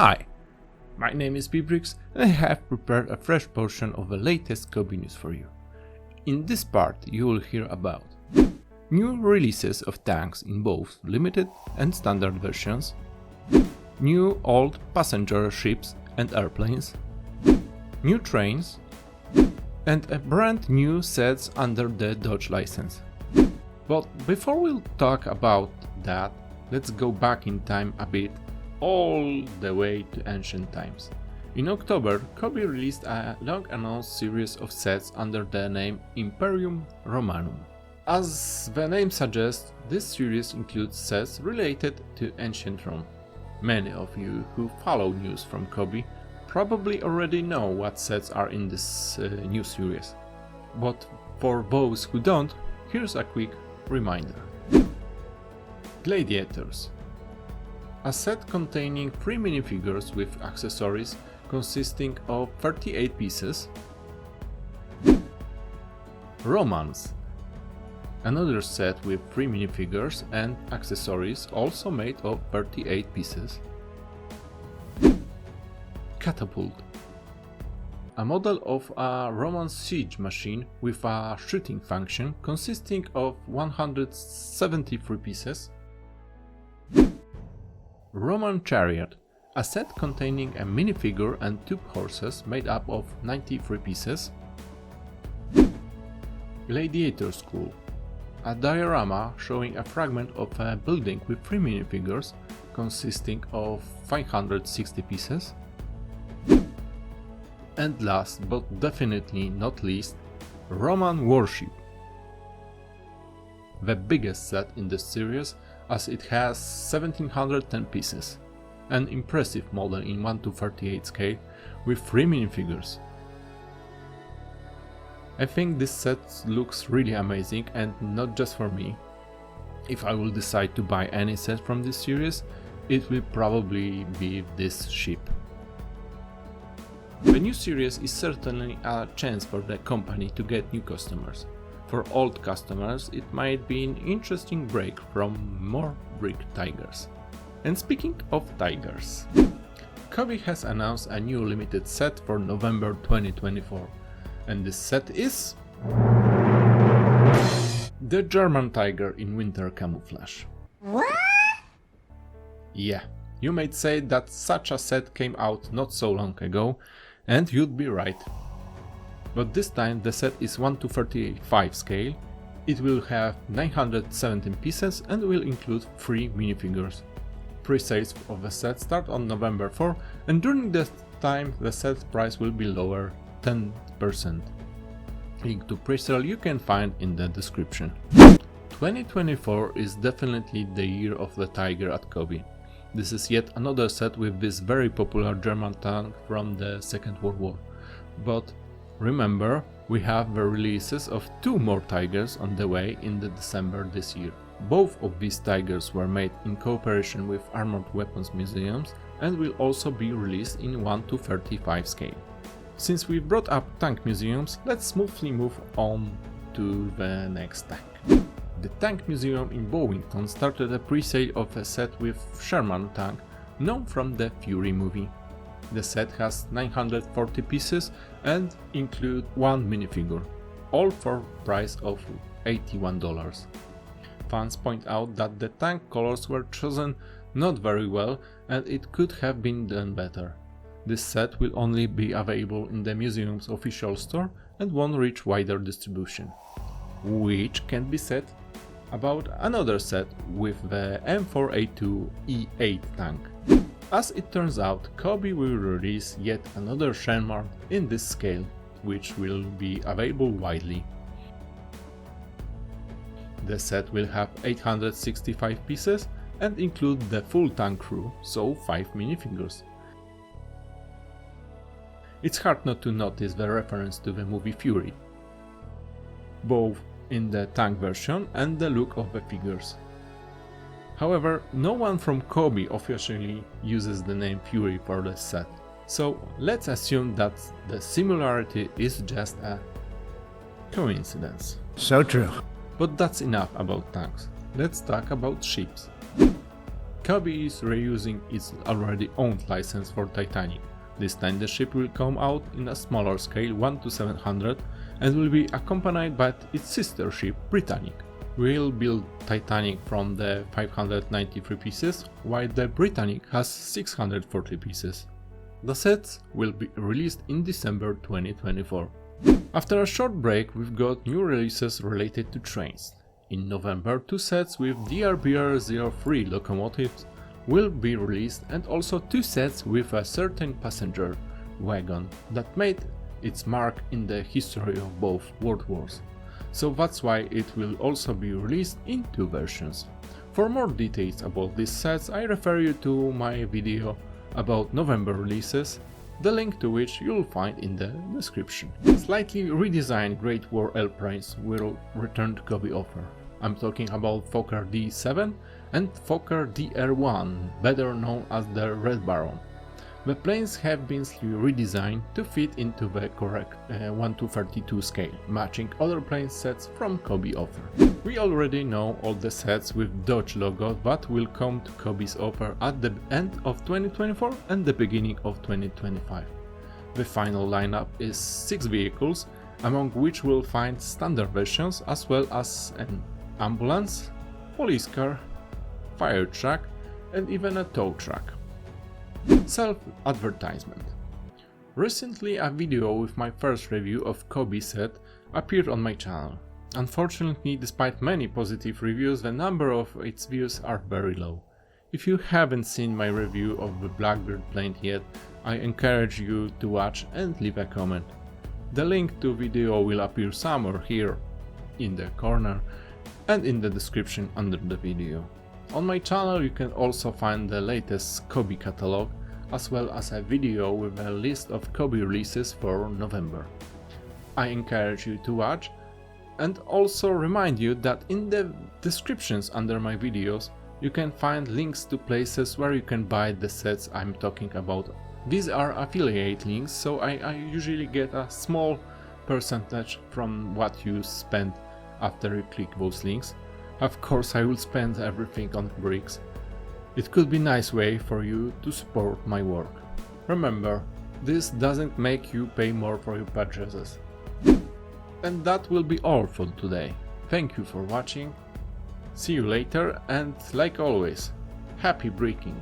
Hi, my name is Bibrix and I have prepared a fresh portion of the latest Kobe news for you. In this part you will hear about new releases of tanks in both limited and standard versions, new old passenger ships and airplanes, new trains, and a brand new sets under the Dodge license. But before we'll talk about that, let's go back in time a bit, all the way to ancient times. In October, Kobe released a long-announced series of sets under the name Imperium Romanum. As the name suggests, this series includes sets related to ancient Rome. Many of you who follow news from Kobe probably already know what sets are in this new series. But for those who don't, here's a quick reminder. Gladiators. A set containing 3 minifigures with accessories consisting of 38 pieces. Romans. Another set with 3 minifigures and accessories also made of 38 pieces. Catapult. A model of a Roman siege machine with a shooting function consisting of 173 pieces. Roman Chariot. A set containing a minifigure and 2 horses made up of 93 pieces. Gladiator School. A diorama showing a fragment of a building with 3 minifigures consisting of 560 pieces. And last but definitely not least, Roman Warship. The biggest set in the series, as it has 1710 pieces. An impressive model in 1:38 scale with 3 minifigures. I think this set looks really amazing, and not just for me. If I will decide to buy any set from this series, it will probably be this ship. The new series is certainly a chance for the company to get new customers. For old customers, it might be an interesting break from more brick tigers. And speaking of tigers, Kobe has announced a new limited set for November 2024. And this set is the German Tiger in winter camouflage. What? Yeah, you might say that such a set came out not so long ago, and you'd be right. But this time the set is 1:35 scale, it will have 917 pieces and will include 3 minifigures. Pre-sales of the set start on November 4, and during that time the set price will be lower 10%. Link to pre-sale you can find in the description. 2024 is definitely the year of the Tiger at Kobe. This is yet another set with this very popular German tank from the Second World War. But remember, we have the releases of 2 more Tigers on the way in December this year. Both of these Tigers were made in cooperation with Armored Weapons Museums and will also be released in 1:35 scale. Since we brought up tank museums, let's smoothly move on to the next tank. The Tank Museum in Bowington started a pre-sale of a set with Sherman tank, known from the Fury movie. The set has 940 pieces and include 1 minifigure, all for price of $81. Fans point out that the tank colors were chosen not very well and it could have been done better. This set will only be available in the museum's official store and won't reach wider distribution. Which can be said about another set with the M4A2E8 tank. As it turns out, Kobe will release yet another Sherman in this scale, which will be available widely. The set will have 865 pieces and include the full tank crew, so 5 minifigures. It's hard not to notice the reference to the movie Fury, both in the tank version and the look of the figures. However, no one from Kobe officially uses the name Fury for the set, so let's assume that the similarity is just a coincidence. So true. But that's enough about tanks. Let's talk about ships. Kobe is reusing its already owned license for Titanic. This time the ship will come out in a smaller scale, 1:700, and will be accompanied by its sister ship Britannic. We'll build Titanic from the 593 pieces, while the Britannic has 640 pieces. The sets will be released in December 2024. After a short break, we've got new releases related to trains. In November, 2 sets with DRBR-03 locomotives will be released, and also 2 sets with a certain passenger wagon that made its mark in the history of both World Wars. So that's why it will also be released in 2 versions. For more details about these sets, I refer you to my video about November releases, the link to which you'll find in the description. Slightly redesigned Great War airplanes will return to Kobe offer. I'm talking about Fokker D7 and Fokker DR1, better known as the Red Baron. The planes have been redesigned to fit into the correct 1:32 scale, matching other plane sets from Kobe offer. We already know all the sets with Dodge logo that will come to Kobe's offer at the end of 2024 and the beginning of 2025. The final lineup is 6 vehicles, among which we'll find standard versions as well as an ambulance, police car, fire truck, and even a tow truck. Self-advertisement. Recently a video with my first review of Kobe set appeared on my channel. Unfortunately, despite many positive reviews, the number of its views are very low. If you haven't seen my review of the Blackbird plane yet, I encourage you to watch and leave a comment. The link to video will appear somewhere here in the corner and in the description under the video. On my channel you can also find the latest Kobe catalog, as well as a video with a list of Kobe releases for November. I encourage you to watch, and also remind you that in the descriptions under my videos you can find links to places where you can buy the sets I'm talking about. These are affiliate links, so I usually get a small percentage from what you spend after you click those links. Of course, I will spend everything on bricks. It could be a nice way for you to support my work. Remember, this doesn't make you pay more for your purchases. And that will be all for today. Thank you for watching. See you later, and like always, happy breaking!